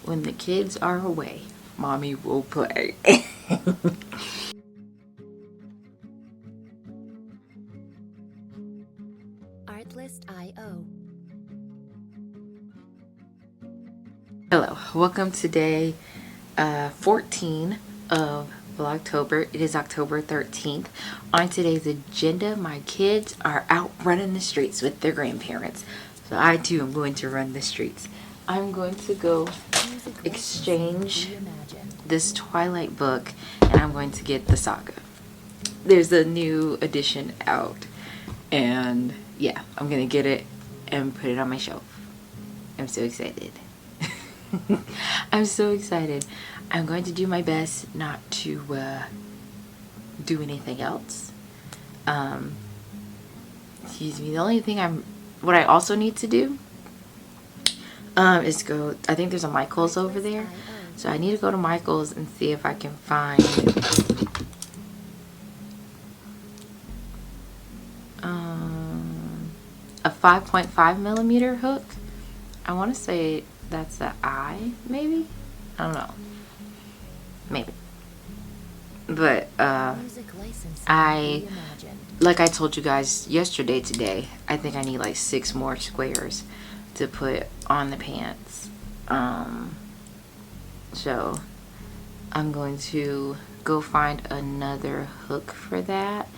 when the kids are away, mommy will play. Artlist.io. Hello, welcome to day 14 of Vlogtober. It is October 13th. On today's agenda, my kids are out running the streets with their grandparents. So I too am going to run the streets. I'm going to go exchange this Twilight book and I'm going to get the saga. There's a new edition out and yeah, I'm gonna get it and put it on my shelf. I'm so excited. I'm so excited. I'm going to do my best not to do anything else. Excuse me. The only thing what I also need to do is go, I think there's a Michael's over there. So I need to go to Michael's and see if I can find a 5.5 millimeter hook. I want to say that's the eye, maybe? I don't know. Maybe. But like I told you guys yesterday, today, I think I need like 6 more squares to put on the pants. So I'm going to go find another hook for that.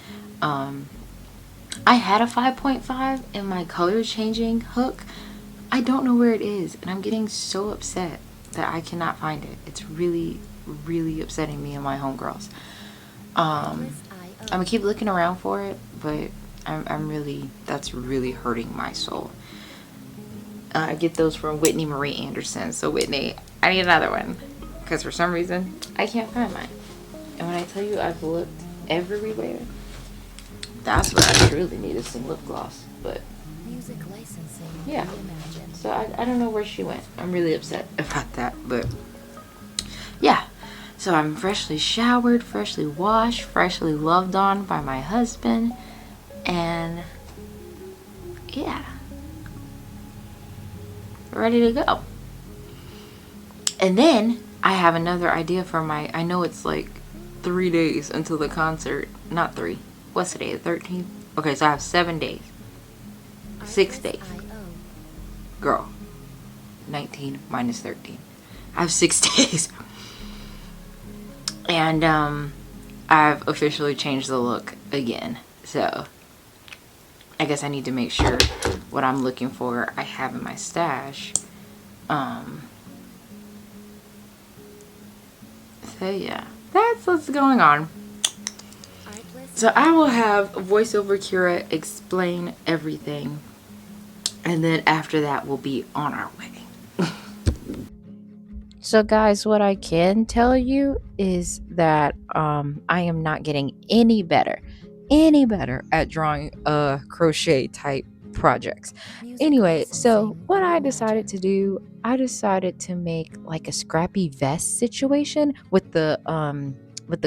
I had a 5.5 in my color changing hook. I don't know where it is, and I'm getting so upset that I cannot find it. It's really, really upsetting me and my homegirls. I'm gonna keep looking around for it, but that's really hurting my soul. I get those from Whitney Marie Anderson. So Whitney, I need another one because for some reason I can't find mine. And when I tell you I've looked everywhere, that's what I truly need is some lip gloss. But yeah, so I don't know where she went. I'm really upset about that, but yeah. So I'm freshly showered, freshly washed, freshly loved on by my husband, and yeah, ready to go. And then I have another idea for I know it's like 3 days until the concert. Not 3. What's today? The 13th? Okay, so I have 7 days. 6 days. Girl. 19 minus 13. I have 6 days. And I've officially changed the look again. So I guess I need to make sure what I'm looking for I have in my stash. So yeah, that's what's going on. So I will have voiceover Kira explain everything, and then after that we'll be on our way. So guys, what I can tell you is that I am not getting any better at drawing crochet type projects. Anyway, so what I decided to do, I decided to make like a scrappy vest situation with the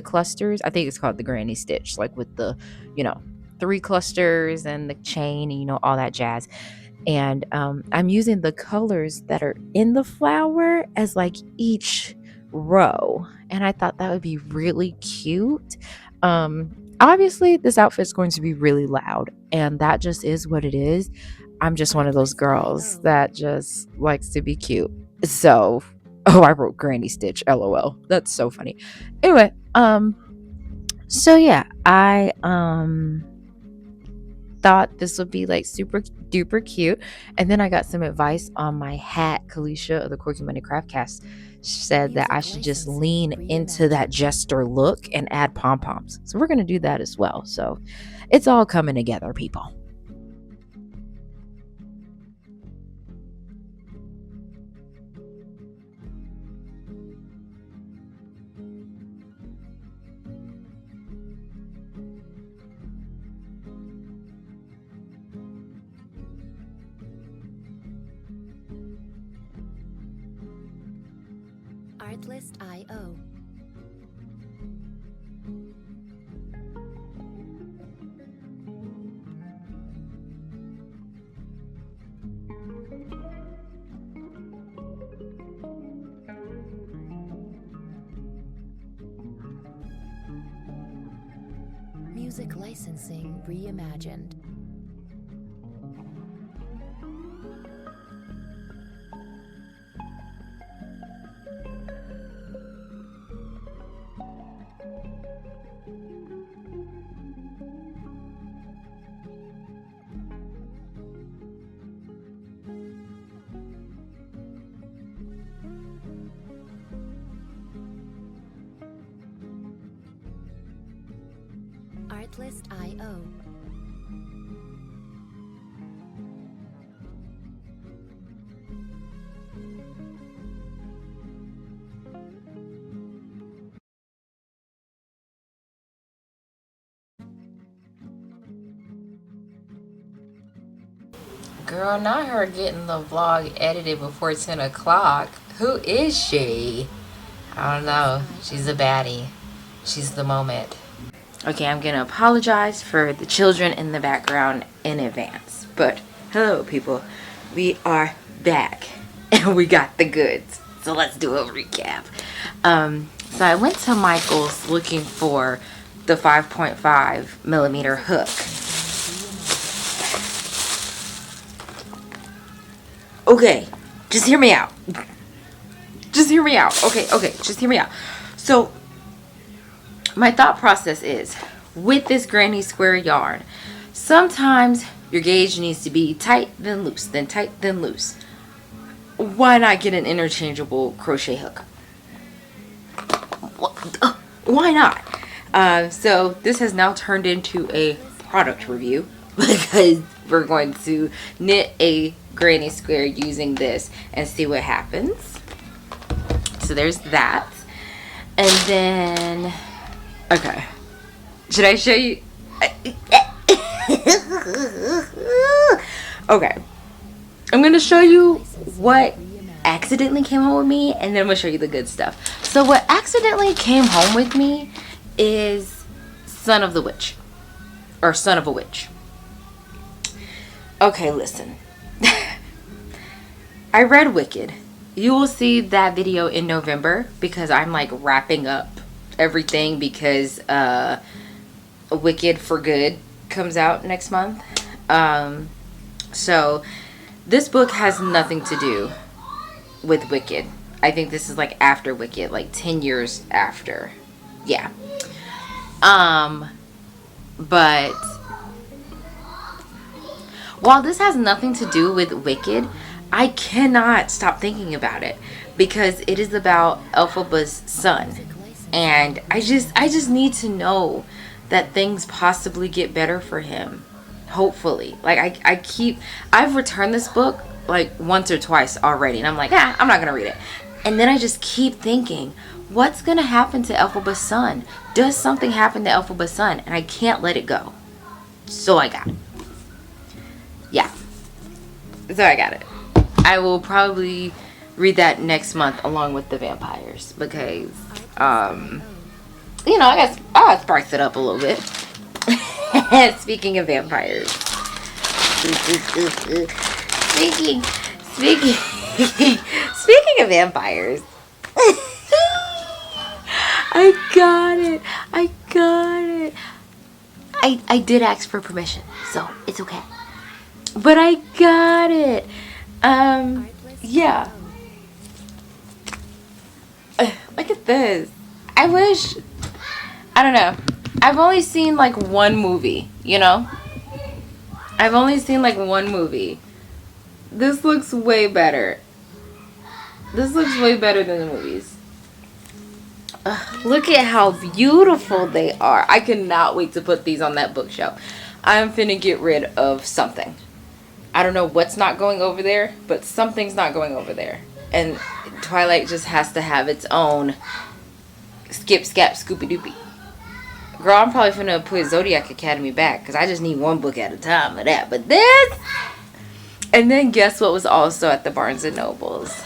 clusters. I think it's called the granny stitch, like with the 3 clusters and the chain and all that jazz. And I'm using the colors that are in the flower as like each row, and I thought that would be really cute. Obviously this outfit's going to be really loud, and that just is what it is. I'm just one of those girls that just likes to be cute. So I wrote granny stitch, lol. That's so funny. Anyway, so yeah, I thought this would be like super duper cute. And then I got some advice on my hat. Kalisha of the Quirky Money Craft Cast said that I should just lean into that jester look and add pom-poms. So we're going to do that as well. So it's all coming together, people. Artlist.io. Music licensing reimagined. Artlist.io. Girl, not her getting the vlog edited before 10 o'clock. Who is she? I don't know. She's a baddie. She's the moment. Okay, I'm gonna apologize for the children in the background in advance. But hello, people. We are back and we got the goods. So let's do a recap. So I went to Michael's looking for the 5.5 millimeter hook. Okay, just hear me out. Just hear me out. Okay, just hear me out. So my thought process is, with this granny square yarn, sometimes your gauge needs to be tight then loose, then tight then loose. Why not get an interchangeable crochet hook? Why not? So this has now turned into a product review because we're going to knit a granny square using this and see what happens. So there's that. And then, okay, should I show you? Okay, I'm gonna show you what accidentally came home with me, and then I'm gonna show you the good stuff. So what accidentally came home with me is Son of the Witch, or Son of a Witch. Okay, listen. I read Wicked. You will see that video in November because I'm like wrapping up everything because Wicked for Good comes out next month. So this book has nothing to do with Wicked. I think this is like after Wicked, like 10 years after. Yeah. But while this has nothing to do with Wicked, I cannot stop thinking about it because it is about Elphaba's son, and I just need to know that things possibly get better for him. Hopefully. Like I've returned this book like once or twice already, and I'm like, yeah, I'm not gonna read it. And then I just keep thinking, what's gonna happen to Elphaba's son? Does something happen to Elphaba's son? And I can't let it go. So I got it. Yeah. So I got it. I will probably read that next month along with the vampires because, you know, I got sparked it up a little bit. Speaking of vampires. Speaking of vampires. I got it. I did ask for permission, so it's okay. But I got it. Yeah. Look at this. I don't know. I've only seen like one movie, you know? I've only seen like one movie. This looks way better. This looks way better than the movies. Look at how beautiful they are. I cannot wait to put these on that bookshelf. I'm finna get rid of something. I don't know what's not going over there, but something's not going over there. And Twilight just has to have its own skip, scap, scoopy doopy. Girl, I'm probably finna put Zodiac Academy back because I just need one book at a time of that. But this, and then guess what was also at the Barnes and Nobles?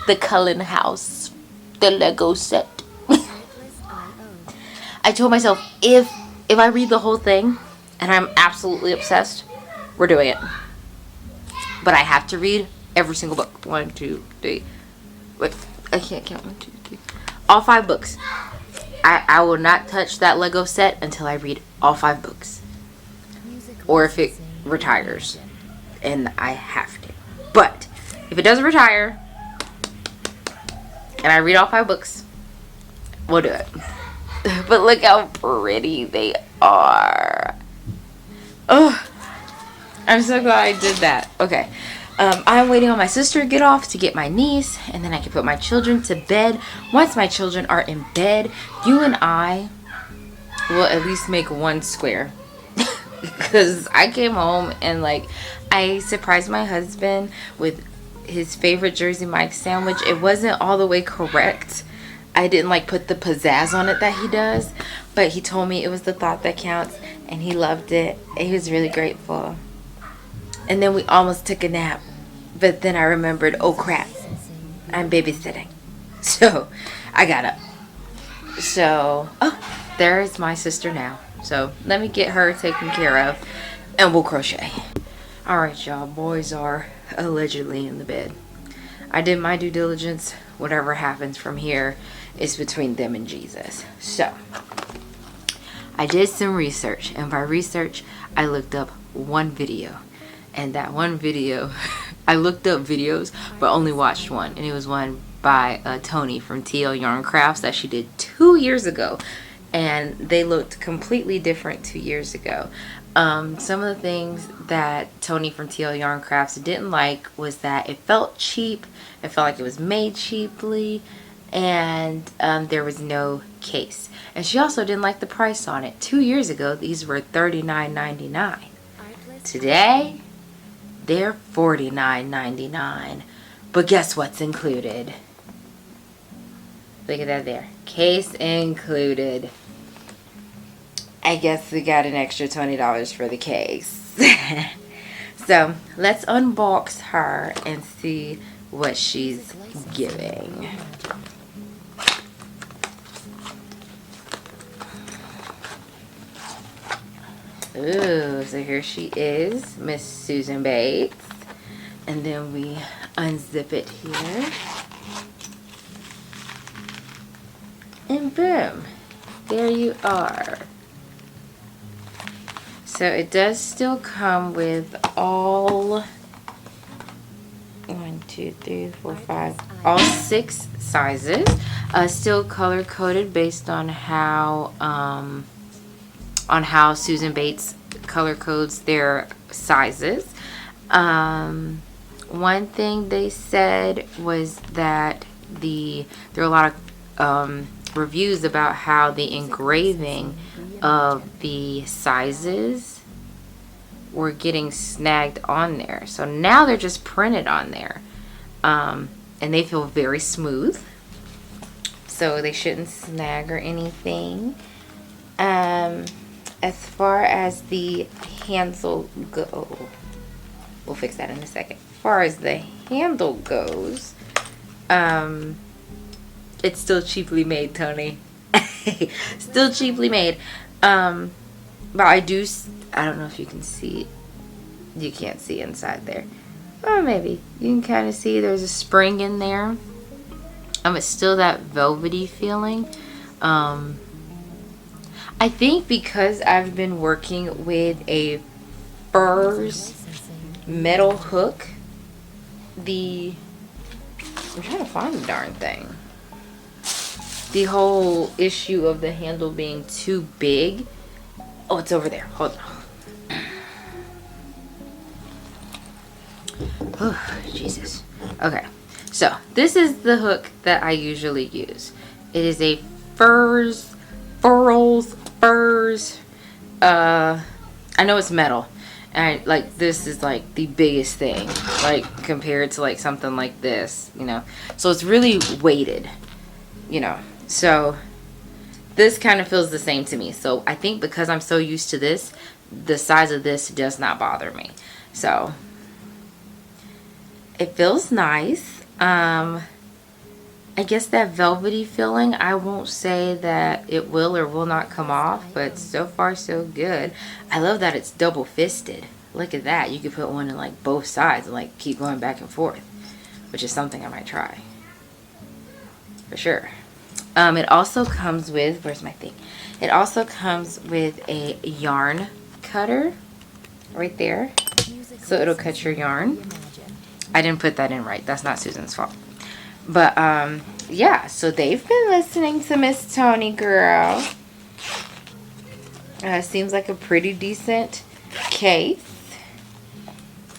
The Cullen House, the Lego set. I told myself if I read the whole thing and I'm absolutely obsessed, we're doing it. But I have to read every single book. 1, 2, 3. Wait, I can't count. 1, 2, 3. All 5 books. I will not touch that Lego set until I read all 5 books. Or if it retires and I have to. But if it doesn't retire and I read all 5 books, we'll do it. But look how pretty they are. Oh, I'm so glad I did that. Okay. I'm waiting on my sister to get off to get my niece, and then I can put my children to bed. Once my children are in bed, you and I will at least make one square. Because I came home and like I surprised my husband with his favorite Jersey Mike's sandwich. It wasn't all the way correct. I didn't like put the pizzazz on it that he does, but he told me it was the thought that counts, and he loved it. He was really grateful. And then we almost took a nap, but then I remembered, oh crap, I'm babysitting. So I got up. So, oh, there's my sister now. So let me get her taken care of and we'll crochet. Alright y'all, boys are allegedly in the bed. I did my due diligence. Whatever happens from here is between them and Jesus. So I did some research, and by research I looked up one video. And that one video, I looked up videos but only watched one, and it was one by Tony from TL Yarn Crafts that she did 2 years ago, and they looked completely different 2 years ago. Some of the things that Tony from TL Yarn Crafts didn't like was that it felt cheap, it felt like it was made cheaply, and there was no case. And she also didn't like the price on it. 2 years ago these were $39.99. Today they're $49.99. But guess what's included? Look at that there. Case included. I guess we got an extra $20 for the case. So let's unbox her and see what she's giving. Ooh, so here she is, Miss Susan Bates. And then we unzip it here. And boom, there you are. So it does still come with all 6 sizes. Still color coded based on how Susan Bates color codes their sizes. One thing they said was that there are a lot of reviews about how the engraving of the sizes were getting snagged on there. So now they're just printed on there. And they feel very smooth. So they shouldn't snag or anything. As far as the handle go, we'll fix that in a second. As far as the handle goes, it's still cheaply made, Tony. Still cheaply made. But I don't know if you can see it. You can't see inside there. Or maybe. You can kind of see there's a spring in there. It's still that velvety feeling. I think because I've been working with a furs metal hook, I'm trying to find the darn thing. The whole issue of the handle being too big. Oh, it's over there. Hold on. Oh, Jesus. Okay. So, this is the hook that I usually use. It is a furs. I know it's metal. And like this is like the biggest thing. Like compared to like something like this, you know. So it's really weighted. You know. So this kind of feels the same to me. So I think because I'm so used to this, the size of this does not bother me. So it feels nice. I guess that velvety feeling, I won't say that it will or will not come off, but so far so good. I love that it's double fisted. Look at that. You could put one in like both sides and like keep going back and forth, which is something I might try. For sure. It also comes with, where's my thing? It also comes with a yarn cutter right there. So it'll cut your yarn. I didn't put that in right. That's not Susan's fault. But, yeah. So they've been listening to Miss Tony, girl. Seems like a pretty decent case.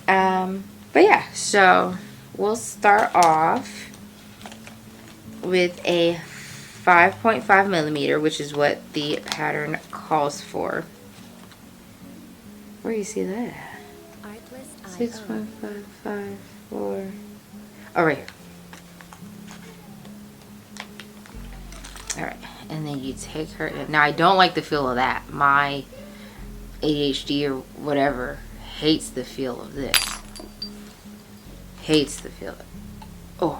But yeah. So we'll start off with a 5.5 millimeter, which is what the pattern calls for. Where do you see that? 6.554. Oh, right here. Alright, and then you take her in. Now, I don't like the feel of that. My ADHD or whatever hates the feel of this. Hates the feel.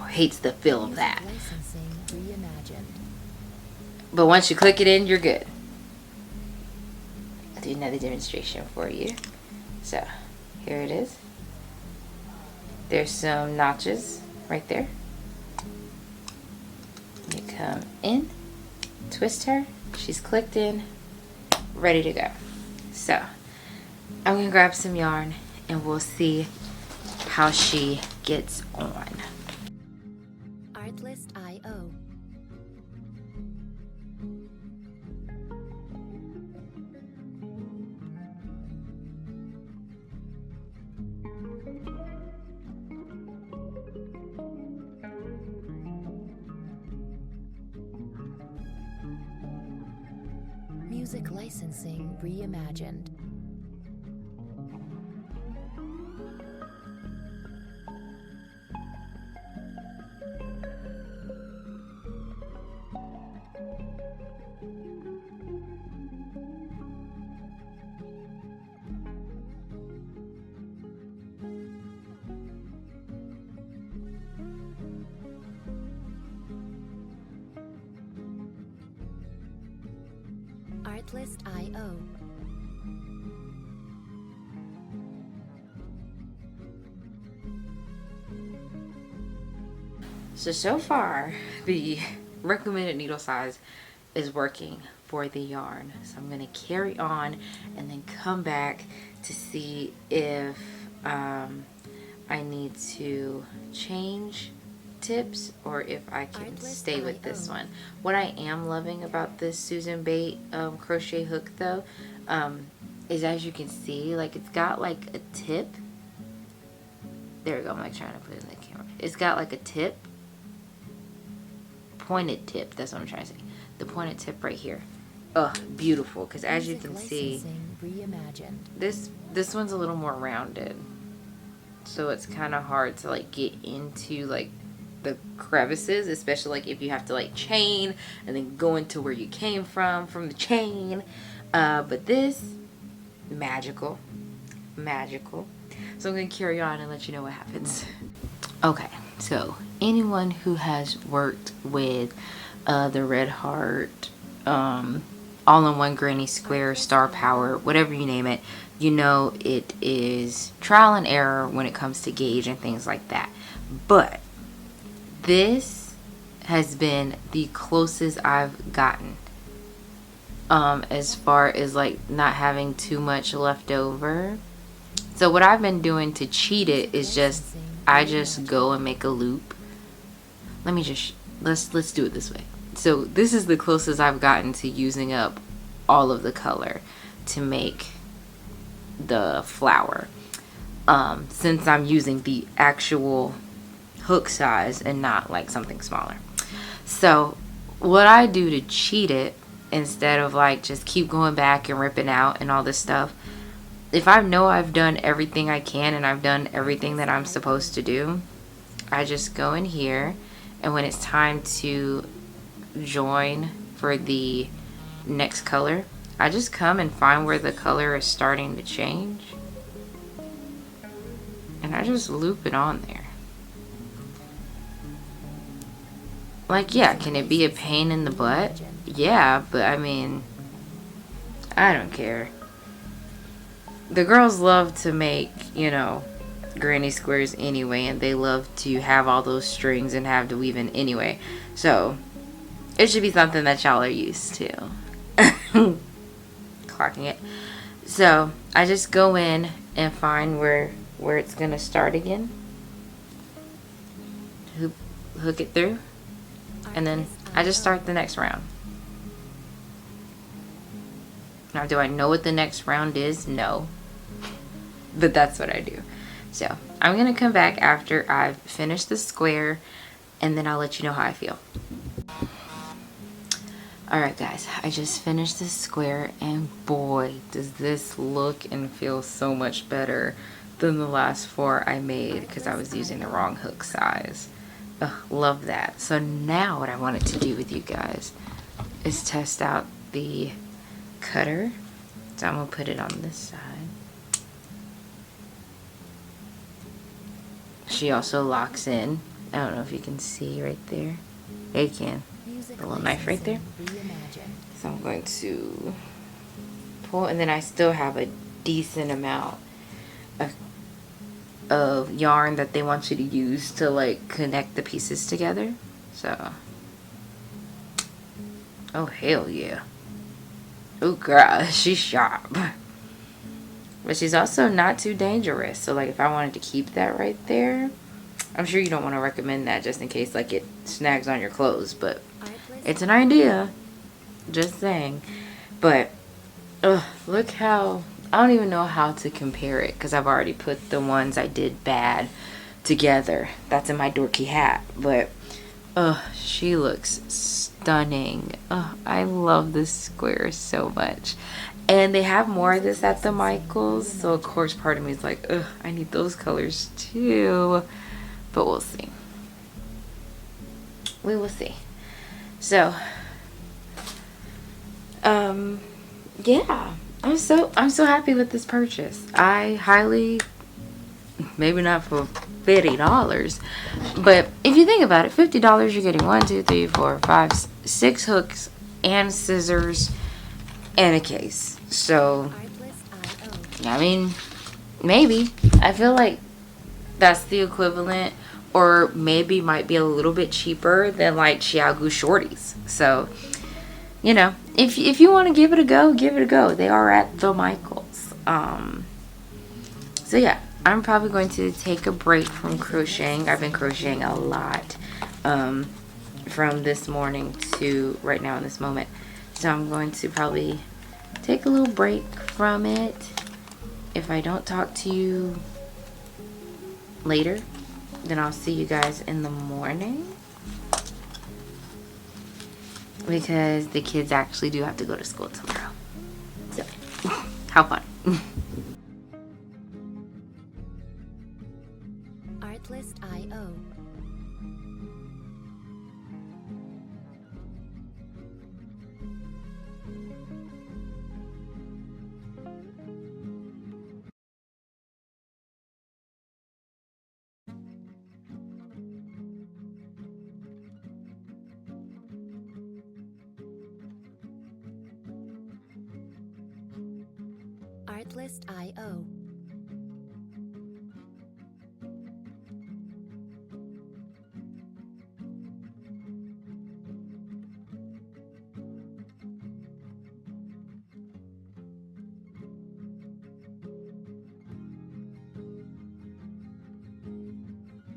Hates the feel of that. But once you click it in, you're good. I'll do another demonstration for you. So, here it is. There's some notches right there. You come in, twist her. She's clicked in, ready to go. So, I'm going to grab some yarn and we'll see how she gets on. Artlist.io. Music licensing reimagined. Artlist.io. So far, the recommended needle size is working for the yarn. So I'm going to carry on and then come back to see if I need to change tips or if I can stay with this one. What I am loving about this Susan Bate crochet hook though is, as you can see, like it's got like a tip. There we go. I'm like trying to put it in the camera. It's got like a tip, pointed tip. That's what I'm trying to say. The pointed tip right here. Oh, beautiful. Because as you can see, this one's a little more rounded, so it's kind of hard to like get into like the crevices, especially like if you have to like chain and then go into where you came from the chain. But this, magical. So I'm going to carry on and let you know what happens. Okay, so anyone who has worked with the Red Heart, all-in-one granny square, star power, whatever you name it, you know it is trial and error when it comes to gauge and things like that. But this has been the closest I've gotten as far as like not having too much left over. So what I've been doing to cheat it is I just go and make a loop. Let's do it this way. So this is the closest I've gotten to using up all of the color to make the flower, since I'm using the actual hook size and not like something smaller. So what I do to cheat it, instead of like just keep going back and ripping out and all this stuff, if I know I've done everything I can and I've done everything that I'm supposed to do, I just go in here, and when it's time to join for the next color, I just come and find where the color is starting to change, and I just loop it on there. Like, yeah, can it be a pain in the butt? Yeah, but I mean, I don't care. The girls love to make, you know, granny squares anyway, and they love to have all those strings and have to weave in anyway. So It should be something that y'all are used to. Clocking it. So I just go in and find where it's gonna start again. Hook it through, and then I just start the next round. Now, do I know what the next round is? No, but that's what I do. So I'm gonna come back after I've finished the square, and then I'll let you know how I feel. Alright guys, I just finished this square, and boy does this look and feel so much better than the last 4 I made because I was using the wrong hook size. Ugh, love that. So now what I wanted to do with you guys is test out the cutter. So I'm going to put it on this side. She also locks in. I don't know if you can see right there. Yeah, you can. The little knife right there. So I'm going to pull, and then I still have a decent amount of yarn that they want you to use to like connect the pieces together. So, oh hell yeah. Oh girl, she's sharp. But she's also not too dangerous. So like if I wanted to keep that right there, I'm sure you don't want to recommend that just in case like it snags on your clothes, but it's an idea. Just saying. But look how, I don't even know how to compare it because I've already put the ones I did bad together. That's in my dorky hat. But she looks stunning. I love this square so much. And they have more of this at the Michaels, so of course part of me is like, I need those colors too. But we'll see. We will see. So yeah, I'm so happy with this purchase. I highly, maybe not for $50, but if you think about it, $50 you're getting 1, 2, 3, 4, 5, 6 hooks and scissors and a case. So I mean, maybe I feel like that's the equivalent, or maybe might be a little bit cheaper than like Xiaogu shorties. So you know, if you want to give it a go, give it a go. They are at the Michaels. So yeah, I'm probably going to take a break from crocheting. I've been crocheting a lot from this morning to right now in this moment. So I'm going to probably take a little break from it. If I don't talk to you later, then I'll see you guys in the morning. Because the kids actually do have to go to school tomorrow. So, how fun. Artlist.io. Artlist.io.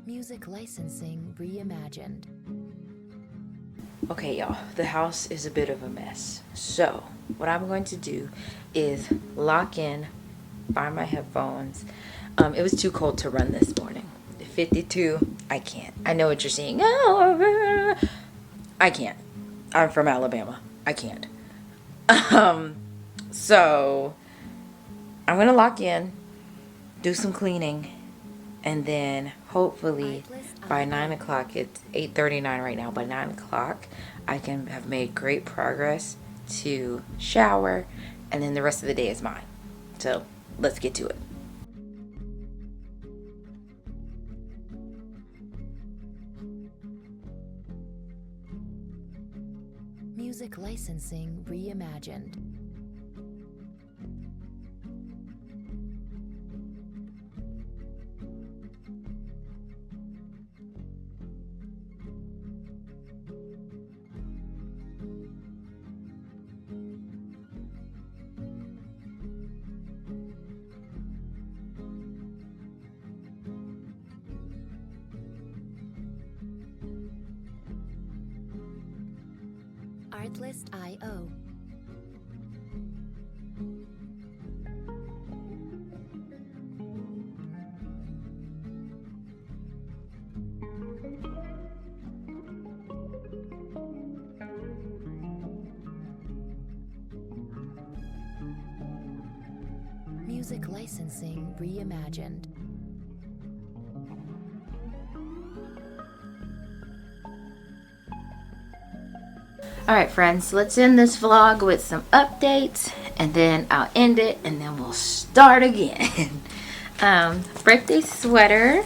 Music licensing reimagined. Okay, y'all, the house is a bit of a mess. So, what I'm going to do is lock in, find my headphones. It was too cold to run this morning. 52, I can't. I know what you're seeing. Oh, I can't. I'm from Alabama. I can't. So, I'm going to lock in, do some cleaning, and then hopefully by 9 o'clock, it's 8:39 right now, by 9 o'clock I can have made great progress to shower, and then the rest of the day is mine. So let's get to it. Music licensing reimagined. Artlist.io. Music licensing reimagined. Alright friends, let's end this vlog with some updates and then I'll end it and then we'll start again. Birthday sweater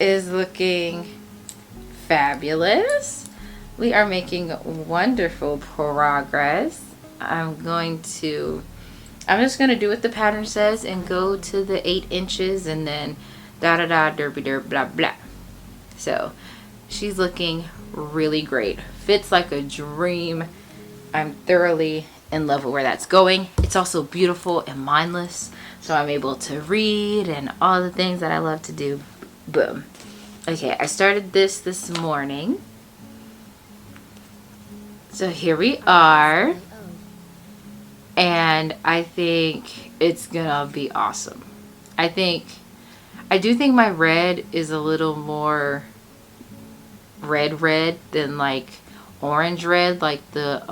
is looking fabulous. We are making wonderful progress. I'm just going to do what the pattern says and go to the 8 inches and then da-da-da, derby-derb, blah, blah. So, she's looking really great. Fits like a dream. I'm thoroughly in love with where that's going. It's also beautiful and mindless. So, I'm able to read and all the things that I love to do. Boom. Okay, I started this morning. So, here we are. And I think it's gonna be awesome. I do think my red is a little more red than like orange red, like the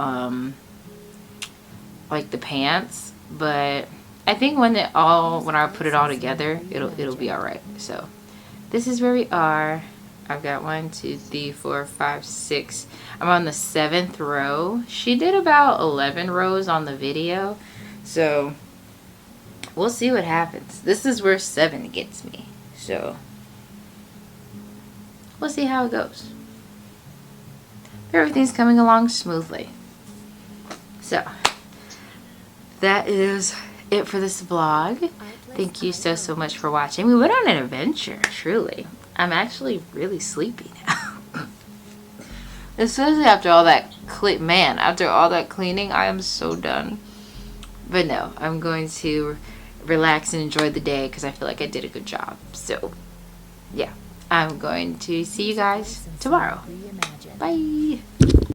pants. But I think when I put it all together, it'll be all right. So this is where we are. I've got 1, 2, 3, 4, 5, 6. I'm on the 7th row. She did about 11 rows on the video. So we'll see what happens. This is where 7 gets me. So we'll see how it goes. Everything's coming along smoothly. So that is it for this vlog. Thank you so much for watching. We went on an adventure, truly. I'm actually really sleepy now. Especially after all that after all that cleaning, I am so done. But no, I'm going to relax and enjoy the day because I feel like I did a good job. So, yeah. I'm going to see you guys tomorrow. Bye.